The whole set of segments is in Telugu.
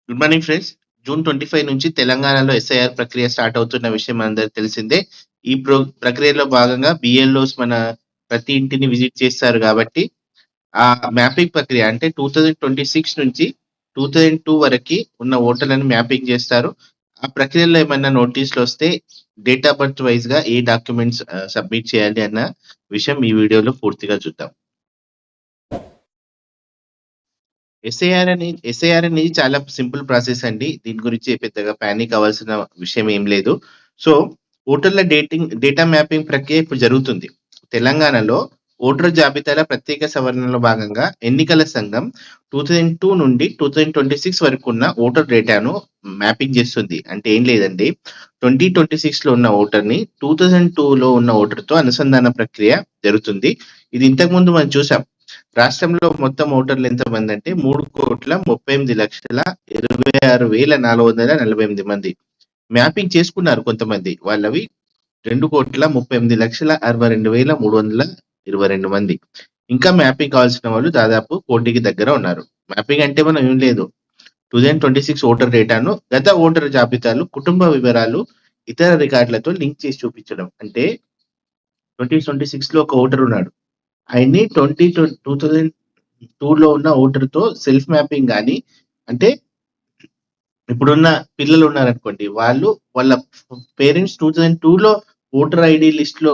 Good morning friends. జూన్ 25 నుంచి తెలంగాణలో ఎస్ఐఆర్ ప్రక్రియ స్టార్ట్ అవుతున్న విషయం మనందరికి తెలిసిందే. ఈ ప్రక్రియలో భాగంగా బిఎల్ఓస్ మన ప్రతి ఇంటిని విజిట్ చేస్తారు కాబట్టి, ఆ మ్యాపింగ్ ప్రక్రియ అంటే 2026 నుంచి 2002 వరకి ఉన్న ఓటర్లను మ్యాపింగ్ చేస్తారు. ఆ ప్రక్రియలో ఏమన్నా నోటీసులొస్తే డేట్ ఆఫ్ బర్త్ వైస్‌గా ఏ డాక్యుమెంట్స్ సబ్మిట్ చేయాలి అన్న విషయం ఈ వీడియోలో పూర్తిగా చూద్దాం. ఎస్ఐఆర్ అనేది చాలా సింపుల్ ప్రాసెస్ అండి. దీని గురించి పెద్దగా పానిక్ అవ్వాల్సిన విషయం ఏం లేదు. సో, ఓటర్ల డేటా మ్యాపింగ్ ప్రక్రియ ఇప్పుడు జరుగుతుంది. తెలంగాణలో ఓటర్ జాబితాల ప్రత్యేక సవరణలో భాగంగా ఎన్నికల సంఘం 2002 నుండి 2026 వరకున్న ఓటర్ డేటాను మ్యాపింగ్ చేస్తుంది. అంటే ఏం లేదండి. 2026లో ఉన్న ఓటర్‌ని 2002లో ఉన్న ఓటర్‌తో అనుసంధాన ప్రక్రియ జరుగుతుంది. ఇది ఇంతకుముందు మనం చూసాం. రాష్ట్రంలో మొత్తం ఓటర్లు ఎంతమందంటే 3,38,26,448 మంది. మ్యాపింగ్ చేసుకున్నారు కొంతమంది. వాళ్ళవి 2,38,62,322 మంది. ఇంకా మ్యాపింగ్ కావాల్సిన వాళ్ళు దాదాపు 1,00,00,000కి దగ్గర ఉన్నారు. మ్యాపింగ్ అంటే మనం ఏం లేదు. 2026 ఓటర్ డేటాను గత ఓటర్ జాబితాలు, కుటుంబ వివరాలు, ఇతర రికార్డులతో లింక్ చేసి చూపించడం. అంటే 2026లో ఒక ఓటర్ ఉన్నాడు. ఆయన్ని 2002లో ఉన్న ఓటర్‌తో సెల్ఫ్ మ్యాపింగ్ గాని, అంటే ఇప్పుడున్న పిల్లలు ఉన్నారనుకోండి. వాళ్ళ పేరెంట్స్ 2002లో ఓటర్ లిస్ట్‌లో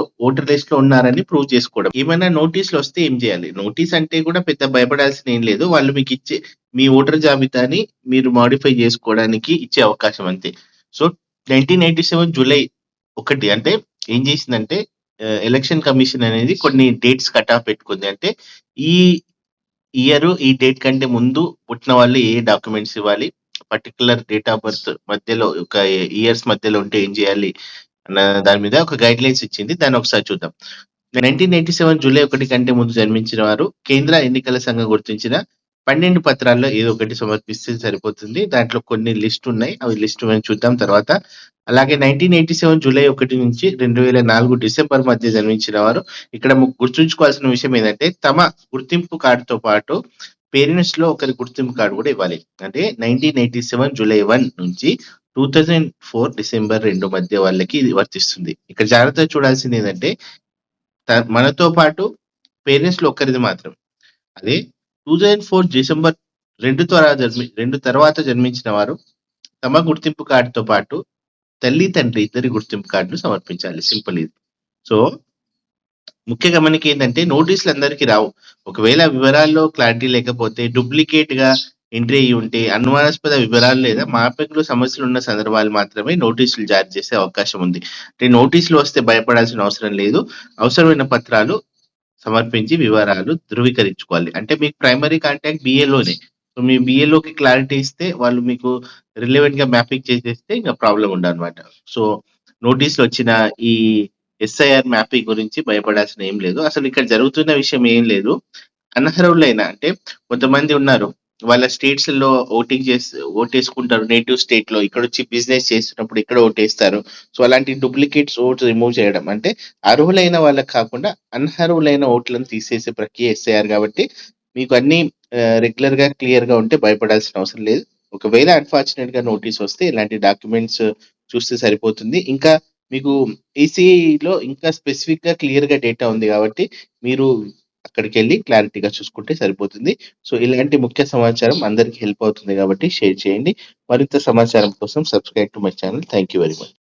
ఉన్నారని ప్రూవ్ చేసుకోవడం. ఏమైనా నోటీసులొస్తే ఏం చేయాలి? నోటీస్ అంటే కూడా పెద్ద భయపడాల్సిన ఏం లేదు. వాళ్ళు మీకిచ్చే మీ ఓటర్ జాబితాని మీరు మోడిఫై చేసుకోవడానికి ఇచ్చే అవకాశం అంతే. సో, 1987 జూలై 1 అంటే ఏం చేసిందంటే ఎలక్షన్ కమిషన్ అనేది కొన్ని డేట్స్ కట్ ఆఫ్ పెట్టుకుంది. అంటే ఈ ఈ డేట్ కంటే ముందు పుట్టిన వాళ్ళు ఏ డాక్యుమెంట్స్ ఇవ్వాలి, పర్టిక్యులర్ డేట్ ఆఫ్ బర్త్ మధ్యలో ఒక ఇయర్స్ మధ్యలో ఉంటే ఏం చేయాలి అన్న దాని మీద ఒక గైడ్‌లైన్స్ ఇచ్చింది. దాన్ని ఒకసారి చూద్దాం. 1987 జూలై 1 కంటే ముందు జన్మించిన వారు కేంద్ర ఎన్నికల సంఘం గుర్తించిన 12 పత్రాల్లో ఏదో ఒకటి సమర్పిస్తే సరిపోతుంది. దాంట్లో కొన్ని లిస్ట్ ఉన్నాయి. అవి లిస్ట్ మనం చూద్దాం తర్వాత. అలాగే 1987 జూలై 1 నుంచి 2004 డిసెంబర్ మధ్య జన్మించిన వారు ఇక్కడ గుర్తుంచుకోవాల్సిన విషయం ఏంటంటే తమ గుర్తింపు కార్డుతో పాటు పేరెంట్స్‌లో ఒకరి గుర్తింపు కార్డు కూడా ఇవ్వాలి. అంటే 1987 జూలై 1 నుంచి 2004 డిసెంబర్ 2 మధ్య వాళ్ళకి ఇది వర్తిస్తుంది. ఇక్కడ జాగ్రత్తగా చూడాల్సింది ఏంటంటే మనతో పాటు పేరెంట్స్‌లో ఒక్కరిది మాత్రం. అదే 2004 డిసెంబర్ 2 తర్వాత జన్మించిన వారు తమ గుర్తింపు కార్డుతో పాటు తల్లి, తండ్రి ఇద్దరి గుర్తింపు కార్డులు సమర్పించాలి. సింపుల్ ఇది. సో, ముఖ్య గమనిక ఏంటంటే నోటీసులు అందరికీ రావు. ఒకవేళ వివరాల్లో క్లారిటీ లేకపోతే డూప్లికేట్‌గా ఎంట్రీ అయ్యి ఉంటే అనుమానాస్పద వివరాలు లేదా మ్యాపింగ్‌లో సమస్యలు ఉన్న సందర్భాలు మాత్రమే నోటీసులు జారీ చేసే అవకాశం ఉంది. అంటే నోటీసులు వస్తే భయపడాల్సిన అవసరం లేదు. అవసరమైన పత్రాలు సమర్పించి వివరాలు ధృవీకరించుకోవాలి. అంటే మీకు ప్రైమరీ కాంటాక్ట్ బిఎల్ఓనే. సో, మీ బిఎల్ఓకి క్లారిటీ ఇస్తే వాళ్ళు మీకు రిలవెంట్‌గా మ్యాపింగ్ చేసేస్తే ఇంక ప్రాబ్లమ్ ఉండదనమాట. సో, నోటీసులొచ్చిన ఈ ఎస్ఐఆర్ మ్యాపింగ్ గురించి భయపడాల్సిన ఏం లేదు. అసలు ఇక్కడ జరుగుతున్న విషయం ఏం లేదు. అనర్హులైన అంటే కొంతమంది ఉన్నారు. వాళ్ళ స్టేట్స్‌లో ఓటేసుకుంటారు నేటివ్ స్టేట్‌లో. ఇక్కడొచ్చి బిజినెస్ చేస్తున్నప్పుడు ఇక్కడ ఓటేస్తారు. సో, అలాంటి డూప్లికేట్స్ ఓట్స్ రిమూవ్ చేయడం. అంటే అర్హులైన వాళ్ళకి కాకుండా అనర్హులైన ఓట్లను తీసేసే ప్రక్రియ ఎస్ఐఆర్ కాబట్టి మీకు అన్నీ రెగ్యులర్‌గా, క్లియర్‌గా ఉంటే భయపడాల్సిన అవసరం లేదు. ఒకవేళ అన్‌ఫార్చునేట్‌గా నోటీస్ వస్తే ఇలాంటి డాక్యుమెంట్స్ చూస్తే సరిపోతుంది. ఇంకా మీకు ఈసీఈలో ఇంకా స్పెసిఫిక్‌గా, క్లియర్‌గా డేటా ఉంది కాబట్టి మీరు అక్కడికెళ్ళి క్లారిటీగా చూసుకుంటే సరిపోతుంది. సో, ఇలాంటి ముఖ్య సమాచారం అందరికి హెల్ప్ అవుతుంది కాబట్టి షేర్ చేయండి. మరింత సమాచారం కోసం subscribe to my channel. Thank you very much.